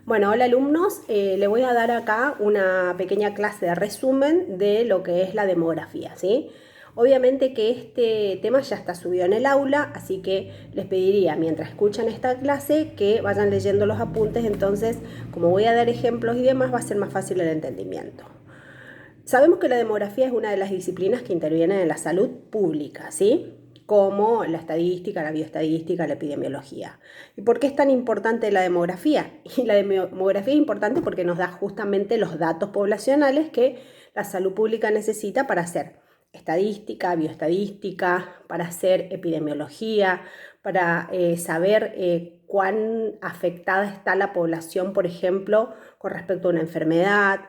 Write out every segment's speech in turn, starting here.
Bueno, hola alumnos, le voy a dar acá una pequeña clase de resumen de lo que es la demografía, ¿sí? Obviamente que este tema ya está subido en el aula, así que les pediría, mientras escuchan esta clase, que vayan leyendo los apuntes, entonces, como voy a dar ejemplos y demás, va a ser más fácil el entendimiento. Sabemos que la demografía es una de las disciplinas que intervienen en la salud pública, ¿sí? Como la estadística, la bioestadística, la epidemiología. ¿Y por qué es tan importante la demografía? Y la demografía es importante porque nos da justamente los datos poblacionales que la salud pública necesita para hacer estadística, bioestadística, para hacer epidemiología, para saber cuán afectada está la población, por ejemplo, con respecto a una enfermedad,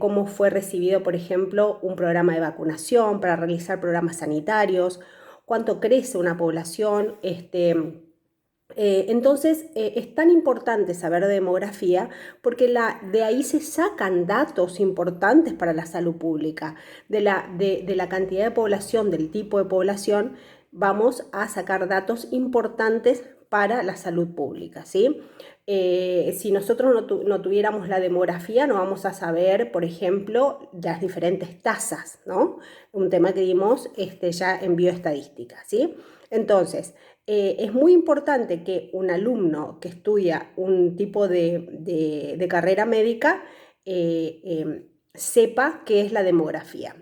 cómo fue recibido, por ejemplo, un programa de vacunación para realizar programas sanitarios, cuánto crece una población. Entonces, es tan importante saber de demografía porque de ahí se sacan datos importantes para la salud pública. De la cantidad de población, del tipo de población, vamos a sacar datos importantes para la salud pública, ¿sí? Si nosotros no tuviéramos la demografía, no vamos a saber, por ejemplo, las diferentes tasas, ¿no? Un tema que dimos ya en bioestadística, ¿sí? Entonces, es muy importante que un alumno que estudia un tipo de carrera médica sepa qué es la demografía.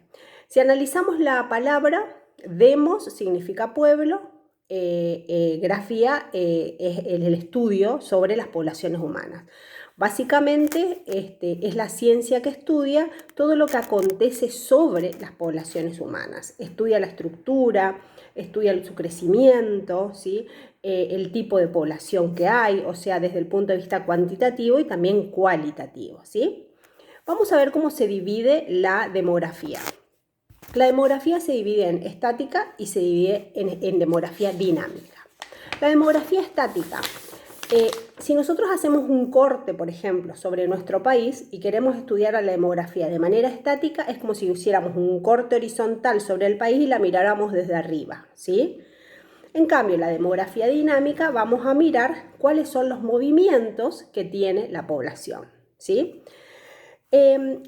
Si analizamos la palabra, demos significa pueblo, grafía es el estudio sobre las poblaciones humanas. Básicamente es la ciencia que estudia todo lo que acontece sobre las poblaciones humanas. Estudia la estructura, estudia su crecimiento, ¿sí? El tipo de población que hay, o sea, desde el punto de vista cuantitativo y también cualitativo, ¿sí? Vamos a ver cómo se divide la demografía. La demografía se divide en estática y se divide en demografía dinámica. La demografía estática, si nosotros hacemos un corte, por ejemplo, sobre nuestro país y queremos estudiar la demografía de manera estática, es como si hiciéramos un corte horizontal sobre el país y la miráramos desde arriba, ¿sí? En cambio, la demografía dinámica vamos a mirar cuáles son los movimientos que tiene la población, ¿sí?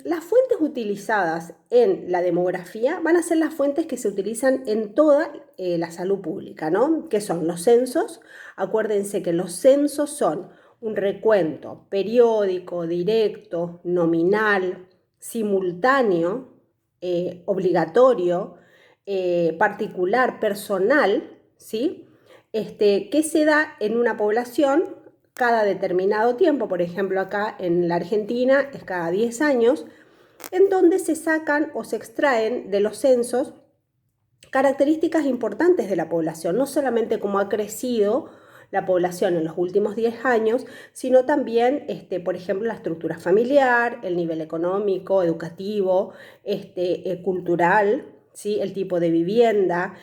Las fuentes utilizadas en la demografía van a ser las fuentes que se utilizan en toda la salud pública, ¿no? Que son los censos. Acuérdense que los censos son un recuento periódico, directo, nominal, simultáneo, obligatorio, particular, personal, ¿sí? Que se da en una población cada determinado tiempo. Por ejemplo, acá en la Argentina es cada 10 años, en donde se sacan o se extraen de los censos características importantes de la población, no solamente cómo ha crecido la población en los últimos 10 años, sino también, por ejemplo, la estructura familiar, el nivel económico, educativo, cultural, ¿sí? El tipo de vivienda,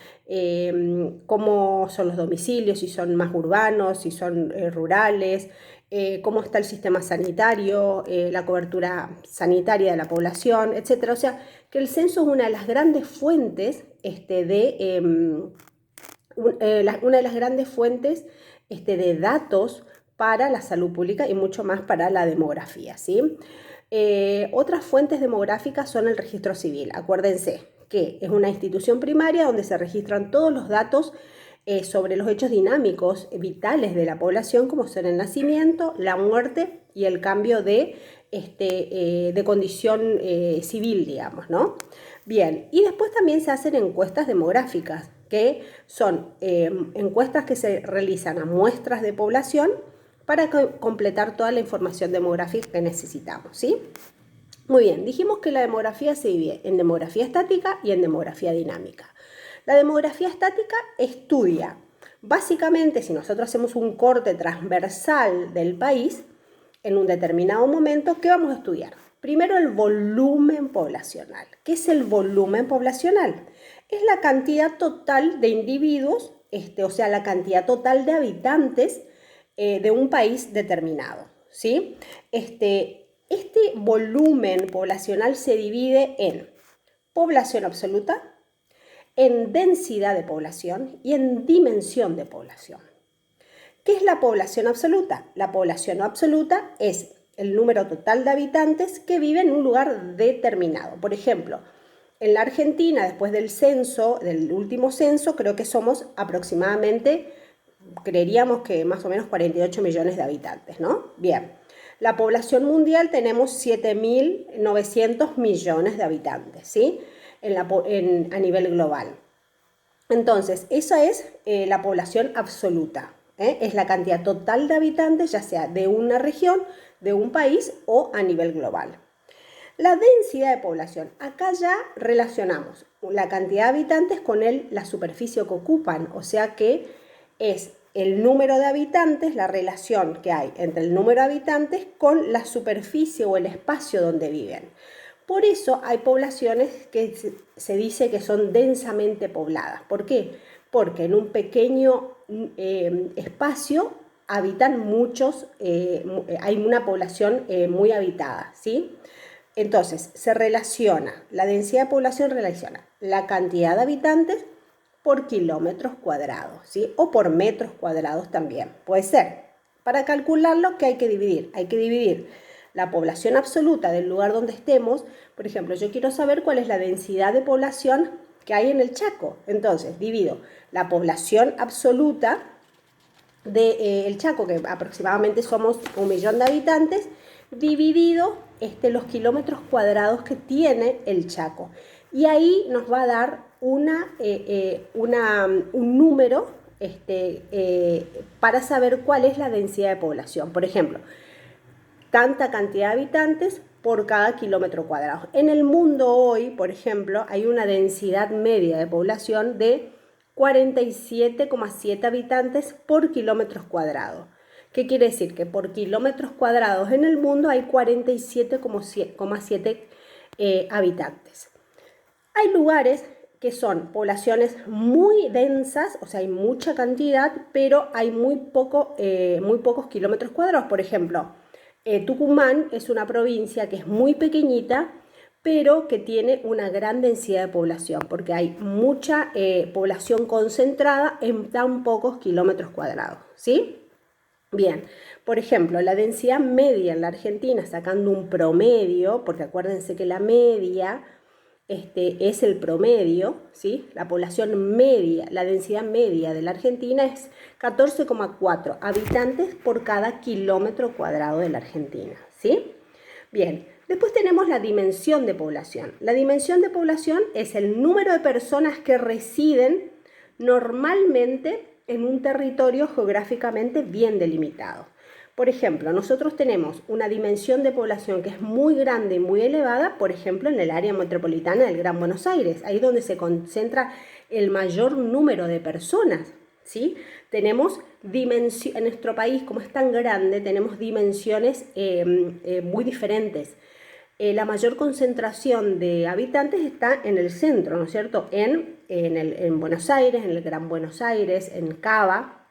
cómo son los domicilios, si son más urbanos, si son rurales, cómo está el sistema sanitario, la cobertura sanitaria de la población, etc. O sea, que el censo es una de las grandes fuentes una de las grandes fuentes de datos para la salud pública y mucho más para la demografía, ¿sí? Otras fuentes demográficas son el registro civil. Acuérdense que es una institución primaria donde se registran todos los datos sobre los hechos dinámicos vitales de la población, como son el nacimiento, la muerte y el cambio de condición civil, digamos, ¿no? Bien, y después también se hacen encuestas demográficas, que son encuestas que se realizan a muestras de población para completar toda la información demográfica que necesitamos, ¿sí? Muy bien, dijimos que la demografía se divide en demografía estática y en demografía dinámica. La demografía estática estudia, básicamente, si nosotros hacemos un corte transversal del país, en un determinado momento, ¿qué vamos a estudiar? Primero, el volumen poblacional. ¿Qué es el volumen poblacional? Es la cantidad total de individuos, o sea, la cantidad total de habitantes de un país determinado, ¿sí? Este volumen poblacional se divide en población absoluta, en densidad de población y en dimensión de población. ¿Qué es la población absoluta? La población absoluta es el número total de habitantes que viven en un lugar determinado. Por ejemplo, en la Argentina, después del censo, del último censo, creo que somos aproximadamente, creeríamos que más o menos 48 millones de habitantes, ¿no? Bien. La población mundial tenemos 7.900 millones de habitantes, ¿sí? A nivel global. Entonces, esa es la población absoluta, ¿eh? Es la cantidad total de habitantes, ya sea de una región, de un país o a nivel global. La densidad de población. Acá ya relacionamos la cantidad de habitantes con la superficie que ocupan, o sea que es el número de habitantes, la relación que hay entre el número de habitantes con la superficie o el espacio donde viven. Por eso hay poblaciones que se dice que son densamente pobladas. ¿Por qué? Porque en un pequeño espacio habitan muchos, hay una población muy habitada, ¿sí? Entonces, se relaciona, la densidad de población relaciona la cantidad de habitantes por kilómetros cuadrados, ¿sí? O por metros cuadrados también, puede ser. Para calcularlo, ¿qué hay que dividir? Hay que dividir la población absoluta del lugar donde estemos. Por ejemplo, yo quiero saber cuál es la densidad de población que hay en el Chaco. Entonces, divido la población absoluta del Chaco, que aproximadamente somos 1 millón de habitantes, dividido los kilómetros cuadrados que tiene el Chaco. Y ahí nos va a dar un número para saber cuál es la densidad de población. Por ejemplo, tanta cantidad de habitantes por cada kilómetro cuadrado. En el mundo hoy, por ejemplo, hay una densidad media de población de 47,7 habitantes por kilómetros cuadrados. ¿Qué quiere decir? Que por kilómetros cuadrados en el mundo hay 47,7 habitantes. Hay lugares que son poblaciones muy densas, o sea, hay mucha cantidad, pero hay muy pocos kilómetros cuadrados. Por ejemplo, Tucumán es una provincia que es muy pequeñita, pero que tiene una gran densidad de población, porque hay mucha población concentrada en tan pocos kilómetros cuadrados, ¿sí? Bien, por ejemplo, la densidad media en la Argentina, sacando un promedio, porque acuérdense que la media es el promedio, ¿sí? La población media, la densidad media de la Argentina es 14,4 habitantes por cada kilómetro cuadrado de la Argentina, ¿sí? Bien, después tenemos la dimensión de población. La dimensión de población es el número de personas que residen normalmente en un territorio geográficamente bien delimitado. Por ejemplo, nosotros tenemos una dimensión de población que es muy grande y muy elevada, por ejemplo, en el área metropolitana del Gran Buenos Aires, ahí donde se concentra el mayor número de personas, ¿sí? Tenemos en nuestro país, como es tan grande, tenemos dimensiones muy diferentes. La mayor concentración de habitantes está en el centro, ¿no es cierto? En Buenos Aires, en el Gran Buenos Aires, en Cava,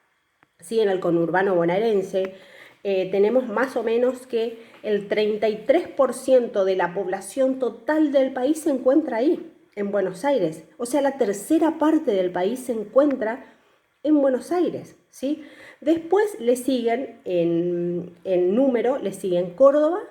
¿sí? En el conurbano bonaerense. Tenemos más o menos que el 33% de la población total del país se encuentra ahí, en Buenos Aires. O sea, la tercera parte del país se encuentra en Buenos Aires, ¿sí? Después le siguen en número, le siguen Córdoba,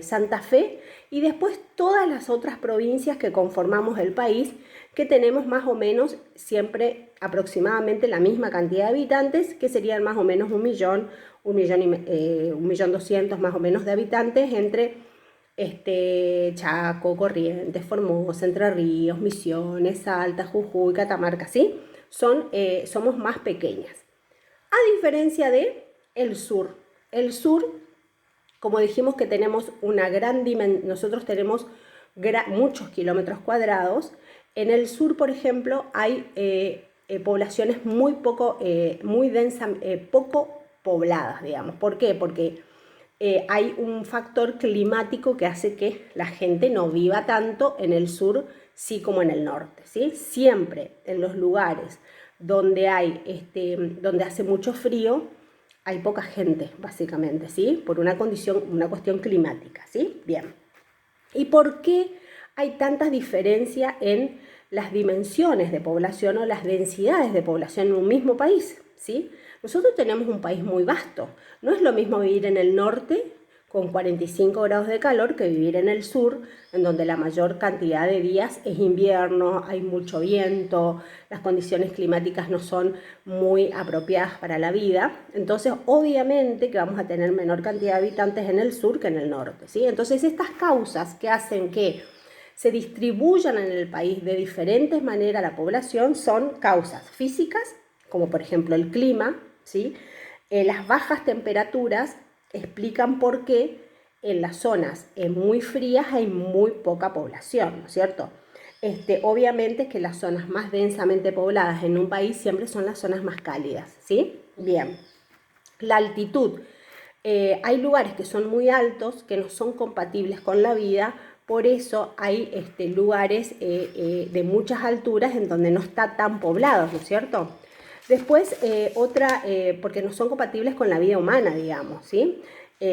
Santa Fe y después todas las otras provincias que conformamos el país, que tenemos más o menos siempre aproximadamente la misma cantidad de habitantes, que serían más o menos 1.200.000 más o menos de habitantes entre Chaco, Corrientes, Formosa, Entre Ríos, Misiones, Salta, Jujuy, Catamarca, ¿sí? Somos más pequeñas. A diferencia de el sur. El sur, como dijimos que tenemos una gran dimensión, nosotros tenemos muchos kilómetros cuadrados. En el sur, por ejemplo, hay poblaciones muy densas, poco pobladas, digamos. ¿Por qué? Porque hay un factor climático que hace que la gente no viva tanto en el sur, sí como en el norte, ¿sí? Siempre en los lugares donde donde hace mucho frío, hay poca gente, básicamente, ¿sí? Por una cuestión climática, ¿sí? Bien. ¿Y por qué hay tantas diferencias en las dimensiones de población o las densidades de población en un mismo país, ¿sí? Nosotros tenemos un país muy vasto. No es lo mismo vivir en el norte con 45 grados de calor que vivir en el sur, en donde la mayor cantidad de días es invierno, hay mucho viento, las condiciones climáticas no son muy apropiadas para la vida. Entonces, obviamente que vamos a tener menor cantidad de habitantes en el sur que en el norte, ¿sí? Entonces, estas causas que hacen que se distribuyan en el país de diferentes maneras la población son causas físicas, como por ejemplo el clima, ¿sí? Las bajas temperaturas explican por qué en las zonas muy frías hay muy poca población, ¿no es cierto? Obviamente que las zonas más densamente pobladas en un país siempre son las zonas más cálidas, ¿sí? Bien, la altitud. Hay lugares que son muy altos, que no son compatibles con la vida, por eso hay lugares de muchas alturas en donde no está tan poblados, ¿no es cierto? Después, porque no son compatibles con la vida humana, digamos, ¿sí?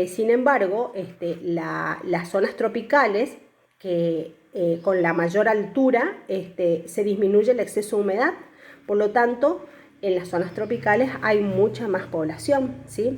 Sin embargo, las zonas tropicales, que con la mayor altura se disminuye el exceso de humedad, por lo tanto, en las zonas tropicales hay mucha más población, ¿sí?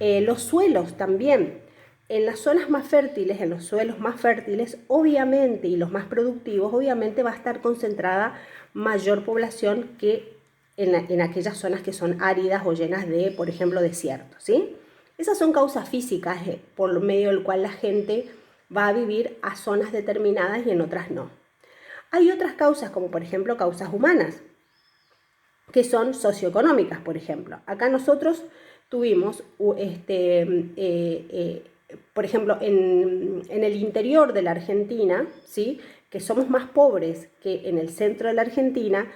Los suelos también. En las zonas más fértiles, en los suelos más fértiles, obviamente, y los más productivos, obviamente va a estar concentrada mayor población que en aquellas zonas que son áridas o llenas de, por ejemplo, desiertos, ¿sí? Esas son causas físicas por medio del cual la gente va a vivir a zonas determinadas y en otras no. Hay otras causas, como por ejemplo causas humanas, que son socioeconómicas, por ejemplo. Acá nosotros tuvimos, por ejemplo, en el interior de la Argentina, ¿sí? Que somos más pobres que en el centro de la Argentina.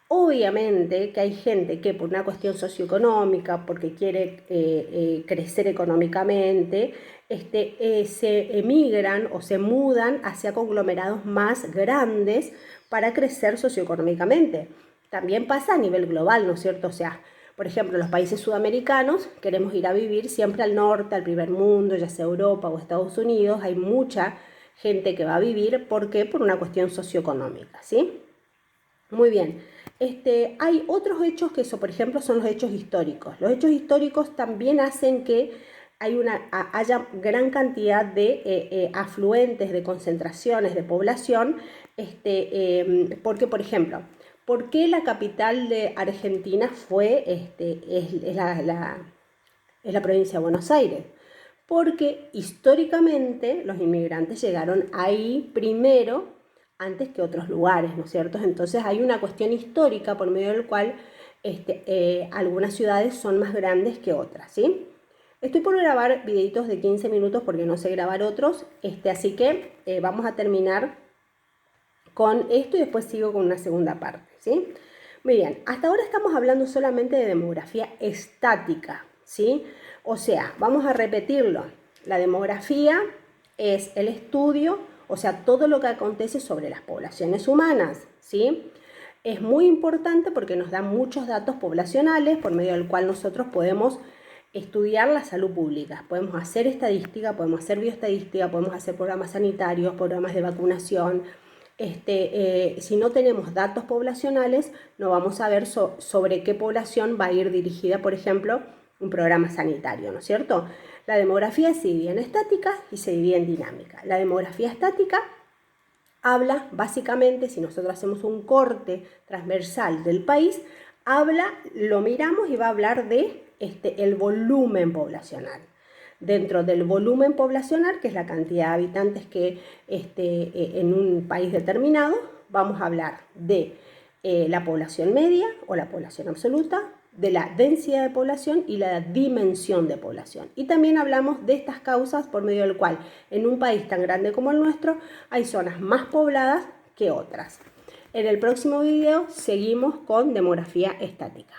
Obviamente que hay gente que por una cuestión socioeconómica, porque quiere crecer económicamente, se emigran o se mudan hacia conglomerados más grandes para crecer socioeconómicamente. También pasa a nivel global, ¿no es cierto? O sea, por ejemplo, los países sudamericanos queremos ir a vivir siempre al norte, al primer mundo, ya sea Europa o Estados Unidos. Hay mucha gente que va a vivir, ¿por qué? Por una cuestión socioeconómica, ¿sí? Muy bien. Hay otros hechos que, por ejemplo, son los hechos históricos. Los hechos históricos también hacen que haya gran cantidad de afluentes, de concentraciones de población, porque, por ejemplo, ¿por qué la capital de Argentina es la provincia de Buenos Aires? Porque históricamente los inmigrantes llegaron ahí primero antes que otros lugares, ¿no es cierto? Entonces hay una cuestión histórica por medio del cual algunas ciudades son más grandes que otras, ¿sí? Estoy por grabar videitos de 15 minutos porque no sé grabar otros, así que vamos a terminar con esto y después sigo con una segunda parte, ¿sí? Muy bien, hasta ahora estamos hablando solamente de demografía estática, ¿sí? O sea, vamos a repetirlo. La demografía es el estudio, o sea, todo lo que acontece sobre las poblaciones humanas, ¿sí? Es muy importante porque nos da muchos datos poblacionales por medio del cual nosotros podemos estudiar la salud pública. Podemos hacer estadística, podemos hacer bioestadística, podemos hacer programas sanitarios, programas de vacunación. Si no tenemos datos poblacionales, no vamos a ver sobre qué población va a ir dirigida, por ejemplo, un programa sanitario, ¿no es cierto? La demografía se divide en estática y se divide en dinámica. La demografía estática habla básicamente, si nosotros hacemos un corte transversal del país, lo miramos y va a hablar de el volumen poblacional. Dentro del volumen poblacional, que es la cantidad de habitantes que en un país determinado, vamos a hablar de la población media o la población absoluta, de la densidad de población y la dimensión de población. Y también hablamos de estas causas por medio del cual en un país tan grande como el nuestro hay zonas más pobladas que otras. En el próximo video seguimos con demografía estática.